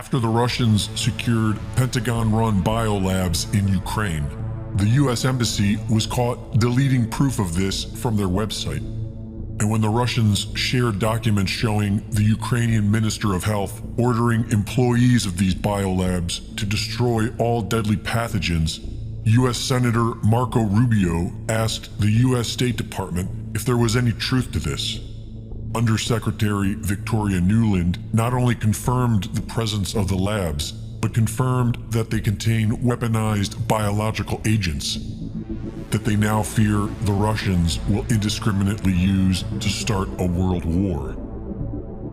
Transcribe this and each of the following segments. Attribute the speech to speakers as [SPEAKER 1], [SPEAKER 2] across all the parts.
[SPEAKER 1] After the Russians secured Pentagon-run biolabs in Ukraine, the US Embassy was caught deleting proof of this from their website. And when the Russians shared documents showing the Ukrainian Minister of Health ordering employees of these biolabs to destroy all deadly pathogens, US Senator Marco Rubio asked the US State Department if there was any truth to this. Undersecretary Victoria Nuland not only confirmed the presence of the labs, but confirmed that they contain weaponized biological agents that they now fear the Russians will indiscriminately use to start a world war.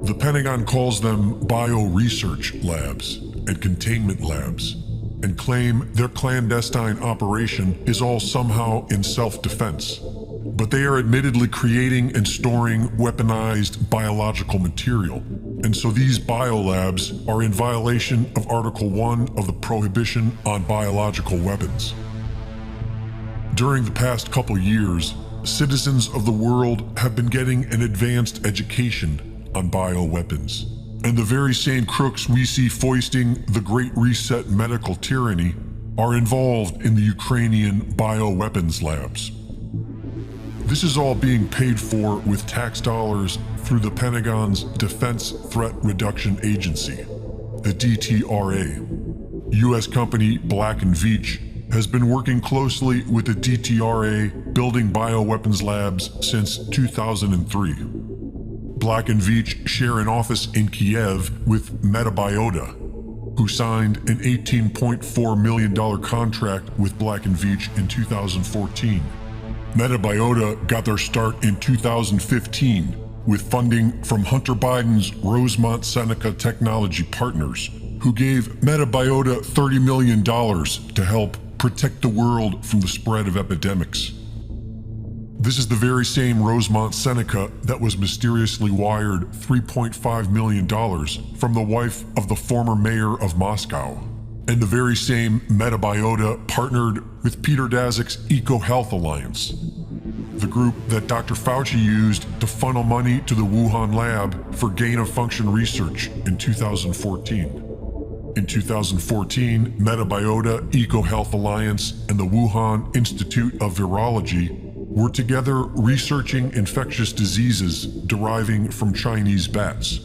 [SPEAKER 1] The Pentagon calls them bio-research labs and containment labs, and claim their clandestine operation is all somehow in self-defense. But they are admittedly creating and storing weaponized biological material, and so these biolabs are in violation of Article 1 of the Prohibition on Biological Weapons. During the past couple years, citizens of the world have been getting an advanced education on bioweapons. And the very same crooks we see foisting the Great Reset medical tyranny are involved in the Ukrainian bioweapons labs. This is all being paid for with tax dollars through the Pentagon's Defense Threat Reduction Agency, the DTRA. US company Black & Veatch has been working closely with the DTRA building bioweapons labs since 2003. Black & Veatch share an office in Kiev with Metabiota, who signed an $18.4 million contract with Black & Veatch in 2014. Metabiota got their start in 2015 with funding from Hunter Biden's Rosemont Seneca Technology Partners, who gave Metabiota $30 million to help protect the world from the spread of epidemics. This is the very same Rosemont Seneca that was mysteriously wired $3.5 million from the wife of the former mayor of Moscow. And the very same Metabiota partnered with Peter Daszak's EcoHealth Alliance, the group that Dr. Fauci used to funnel money to the Wuhan lab for gain-of-function research in 2014. In 2014, Metabiota, EcoHealth Alliance, and the Wuhan Institute of Virology were together researching infectious diseases deriving from Chinese bats.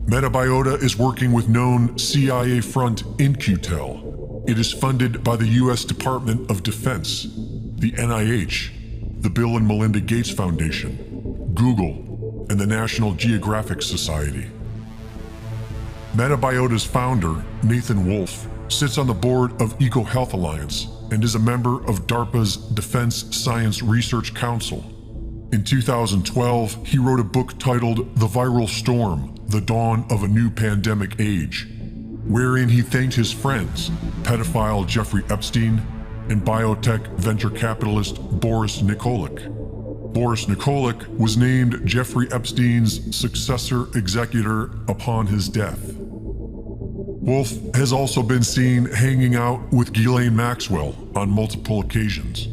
[SPEAKER 1] Metabiota is working with known CIA front In-Q-Tel. It is funded by the US Department of Defense, the NIH, the Bill and Melinda Gates Foundation, Google, and the National Geographic Society. Metabiota's founder, Nathan Wolfe, sits on the board of EcoHealth Alliance and is a member of DARPA's Defense Science Research Council. In 2012, he wrote a book titled The Viral Storm: The Dawn of a New Pandemic Age, wherein he thanked his friends, pedophile Jeffrey Epstein and biotech venture capitalist Boris Nikolic. Boris Nikolic was named Jeffrey Epstein's successor executor upon his death. Wolfe has also been seen hanging out with Ghislaine Maxwell on multiple occasions.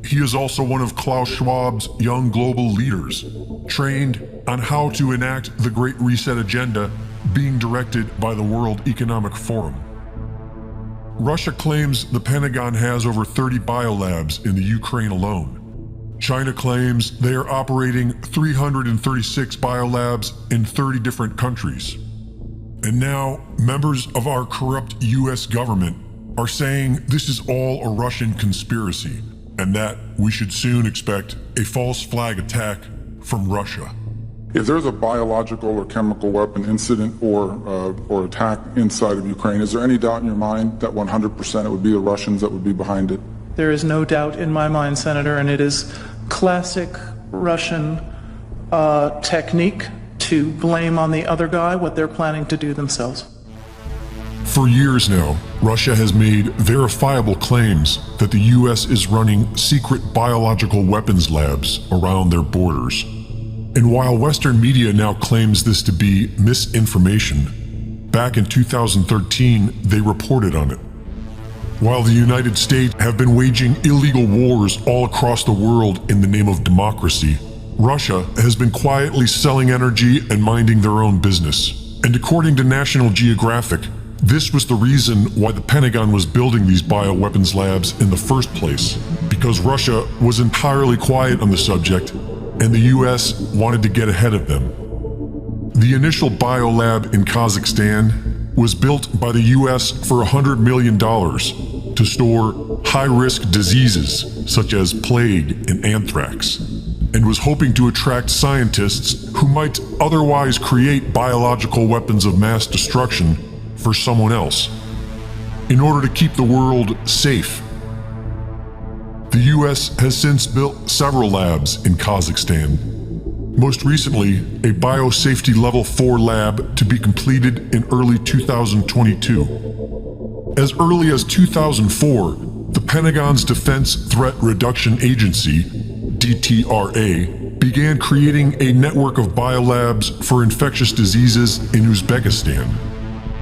[SPEAKER 1] He is also one of Klaus Schwab's young global leaders, trained on how to enact the Great Reset agenda being directed by the World Economic Forum. Russia claims the Pentagon has over 30 biolabs in the Ukraine alone. China claims they are operating 336 biolabs in 30 different countries. And now, members of our corrupt US government are saying this is all a Russian conspiracy, and that we should soon expect a false flag attack from Russia.
[SPEAKER 2] If there's a biological or chemical weapon incident or attack inside of Ukraine, is there any doubt in your mind that 100% it would be the Russians that would be behind it?
[SPEAKER 3] There is no doubt in my mind, Senator, and it is classic Russian technique to blame on the other guy what they're planning to do themselves.
[SPEAKER 1] For years now, Russia has made verifiable claims that the US is running secret biological weapons labs around their borders. And while Western media now claims this to be misinformation, back in 2013 they reported on it. While the United States have been waging illegal wars all across the world in the name of democracy, Russia has been quietly selling energy and minding their own business, And according to National Geographic, this was the reason why the Pentagon was building these bioweapons labs in the first place, because Russia was entirely quiet on the subject, and the US wanted to get ahead of them. The initial biolab in Kazakhstan was built by the US for $100 million to store high-risk diseases such as plague and anthrax, and was hoping to attract scientists who might otherwise create biological weapons of mass destruction for someone else, in order to keep the world safe. The US has since built several labs in Kazakhstan. Most recently, a biosafety level 4 lab to be completed in early 2022. As early as 2004, the Pentagon's Defense Threat Reduction Agency, DTRA, began creating a network of biolabs for infectious diseases in Uzbekistan.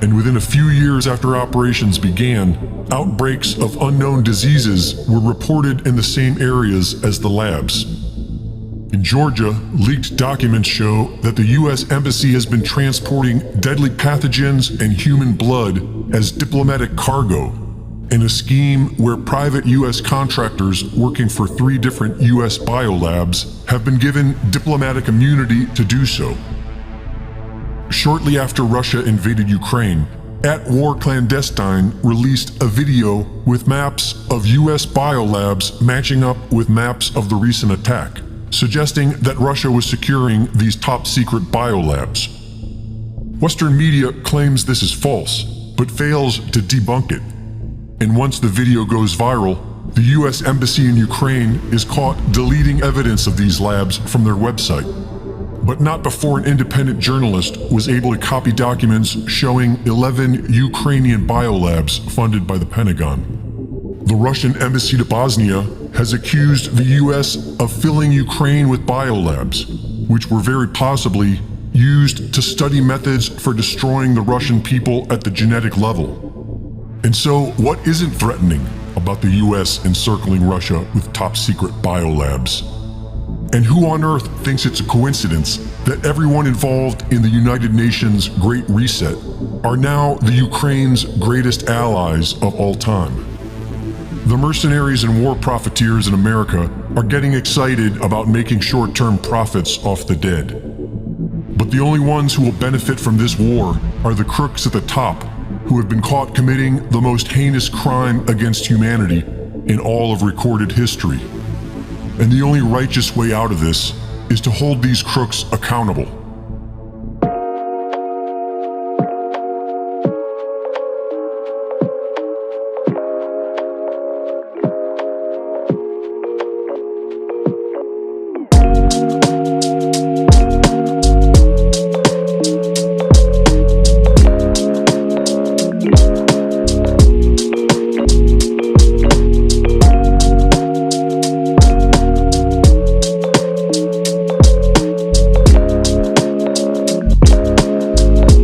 [SPEAKER 1] And within a few years after operations began, outbreaks of unknown diseases were reported in the same areas as the labs. In Georgia, leaked documents show that the US Embassy has been transporting deadly pathogens and human blood as diplomatic cargo, in a scheme where private US contractors working for 3 different US biolabs have been given diplomatic immunity to do so. Shortly after Russia invaded Ukraine, At War Clandestine released a video with maps of US biolabs matching up with maps of the recent attack, suggesting that Russia was securing these top-secret biolabs. Western media claims this is false, but fails to debunk it. And once the video goes viral, the US Embassy in Ukraine is caught deleting evidence of these labs from their website. But not before an independent journalist was able to copy documents showing 11 Ukrainian biolabs funded by the Pentagon. The Russian embassy to Bosnia has accused the US of filling Ukraine with biolabs, which were very possibly used to study methods for destroying the Russian people at the genetic level. And so, what isn't threatening about the US encircling Russia with top-secret biolabs? And who on earth thinks it's a coincidence that everyone involved in the United Nations Great Reset are now the Ukraine's greatest allies of all time? The mercenaries and war profiteers in America are getting excited about making short-term profits off the dead. But the only ones who will benefit from this war are the crooks at the top, who have been caught committing the most heinous crime against humanity in all of recorded history. And the only righteous way out of this is to hold these crooks accountable.